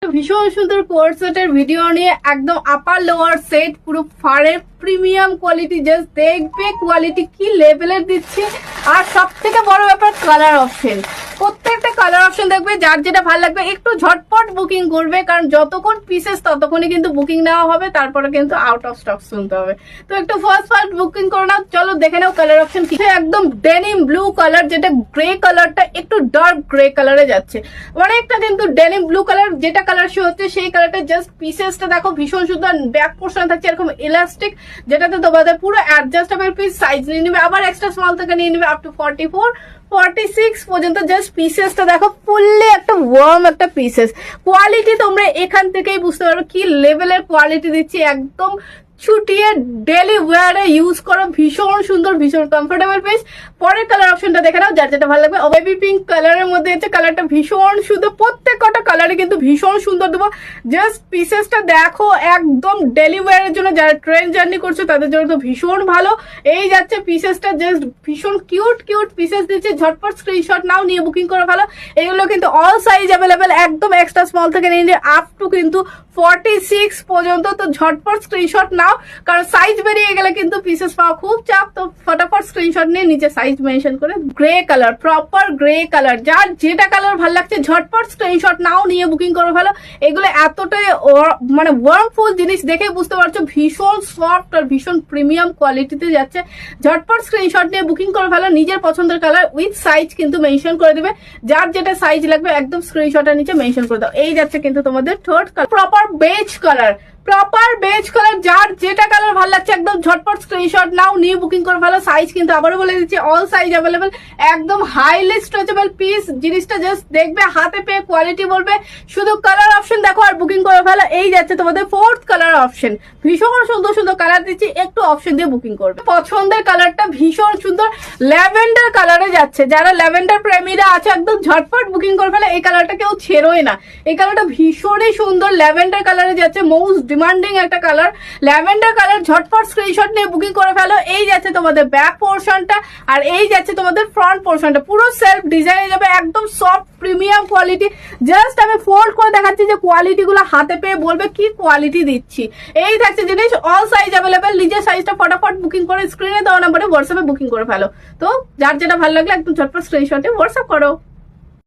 ভীষণ সুন্দর কোট সেটের ভিডিও নিয়ে একদম আপার লোয়ার সেট পুরো ফারের প্রিমিয়াম কোয়ালিটি। জাস্ট দেখবে কোয়ালিটি কি লেভেলের দিচ্ছে। আর সব থেকে বড় ব্যাপার কালার অপশন, প্রত্যেকটা কালার অপশন দেখবে যার যেটা ভালো লাগবে একটু ঝটপট বুকিং করবে, কারণ যতক্ষণ পিসেস ততক্ষণই কিন্তু বুকিং নেওয়া হবে, তারপরে কিন্তু আউট অফ স্টক শুনতে হবে। তো একটু ফার্স্ট বুকিং করে নাও। চলো দেখে নাও কালার অপশন কি। একদম ডেনিম ব্লু কালার, যেটা গ্রে কালারটা একটু ডার্ক গ্রে কালারে যাচ্ছে। অনেকটা কিন্তু ডেনিম ব্লু কালার যেটা কালার শো হচ্ছে সেই কালারটা। জাস্ট পিসেসটা দেখো ভীষণ সুন্দর। ব্যাক পোর্শন থাকছে এরকম ইলাস্টিক, যেটাতে তোমাদের পুরো অ্যাডজাস্টেবল পিস সাইজ নিয়ে নেবে, আবার এক্সট্রা স্মল থেকে নিয়ে নেবে আপ টু 44 46 পর্যন্ত। জাস্ট পিসেসটা দেখো ফুললি একটা ওয়ার্ম একটা পিসেস। কোয়ালিটি তোমরা এখান থেকেই বুঝতে পারো কি লেভেলের কোয়ালিটি দিচ্ছি। একদম ছুটিয়ে ডেলি ওয়ারে ইউজ করো, ভীষণ সুন্দর ভীষণ কমফোর্টেবল পিস। পরের কালার অপশনটা দেখে নাও যার যেটা ভালো লাগবে। বেবি পিঙ্ক কালারের মধ্যে হচ্ছে কালারটা ভীষণ সুন্দর। প্রত্যেক কটা কালারে কিন্তু ভীষণ সুন্দর দেবো। জাস্ট পিসেসটা দেখো একদম ডেলি ওয়ারের জন্য, যারা ট্রেন জার্নি করছো তাদের জন্য তো ভীষণ ভালো। এই যাচ্ছে পিসেসটা, জাস্ট ভীষণ কিউট পিসেস দিচ্ছে। ঝটপট স্ক্রিনশট নাও, নিয়ে বুকিং করে ফেলো। এগুলো কিন্তু অল সাইজ অ্যাভেলেবেল, একদম এক্সট্রা স্মল থেকে নিয়ে আপ টু কিন্তু 46 পর্যন্ত। তো ঝটপট স্ক্রিনশট নাও, কারণ সাইজ বেরিয়ে গেলে কিন্তু পিসেস পাওয়া খুব চাপ। তো ফটাফট স্ক্রিনশট নিয়ে নিচে সাইজ মেনশন করে। Grey colour, proper grey colour, যার যেটা কালার ভালো লাগছে ঝটপট স্ক্রিনশট নাও, নিয়ে বুকিং করে ফেলো। এগুলো এতটাই মানে ওয়ার্মফুল জিনিস দেখে বুঝতে পারছো, ভীষণ সফট আর ভীষণ প্রিমিয়াম কোয়ালিটিতে যাচ্ছে। ঝটপট স্ক্রিনশট নিয়ে বুকিং করে ফেলো। নিজের পছন্দের কালার উইথ সাইজ কিন্তু মেনশন করে দেবে। যার যেটা সাইজ লাগবে একদম স্ক্রিনশটের নিচে মেনশন করে দাও। এই যাচ্ছে কিন্তু তোমাদের third colour, proper beige colour. যার যেটা কালার ভালো লাগছে একদম ঝটপট স্ক্রিনশট নাও, নিয়ে বুকিং করে ফেলো। সাইজ কিন্তু আবারও বলে দিচ্ছি অল সাইজ অ্যাভেলেবেল, একদম হাইলি স্ট্রেচেবল পিস। জিনিসটা জাস্ট দেখবে, হাতে পেয়ে কোয়ালিটি বলবে। শুধু কালার অপশন দেখো আর বুকিং করে ফেলো। এই যাচ্ছে তোমাদের ফোর্থ কালার অপশন। ভীষণ সুন্দর সুন্দর কালার দিচ্ছি, একটু অপশন দিয়ে বুকিং করবে। পছন্দের কালারটা ভীষণ সুন্দর ল্যাভেন্ডার কালারে যাচ্ছে। যারা ল্যাভেন্ডার প্রেমীরা আছে একদম ঝটপট বুকিং করে ফেলো। এই কালারটা কেউ ছেড়োই না, এই কালারটা ভীষণই সুন্দর। ল্যাভেন্ডার কালারে যাচ্ছে, মোস্ট ডিমান্ডিং একটা কালার ল্যাভেন্ডার কালার। ঝটপট স্ক্রিনশট নিয়ে বুকিং করে ফেলো। এই যাচ্ছে তোমাদের ব্যাক পোর্শনটা, আর এই যাচ্ছে তোমাদের ফ্রন্ট পোর্শনটা। পুরো সেলফ ডিজাইনে যাবে, একদম সফট প্রিমিয়াম কোয়ালিটি। জাস্ট আমি ফোল্ড করে দেখাচ্ছি যে কোয়ালিটি গুলো হাতে পেয়ে বলবে কি কোয়ালিটি দিচ্ছি। এই থাকছে জিনিস, অল সাইজ অ্যাভেলেবেল। নিজের সাইজটা ফটাফট বুকিং করে স্ক্রিনে দেওয়া নাম্বারে হোয়াটসঅ্যাপে বুকিং করে ফেলো। তো যার যেটা ভালো লাগলে একদম ঝটপট স্ক্রিনশটে হোয়াটসঅ্যাপ করো।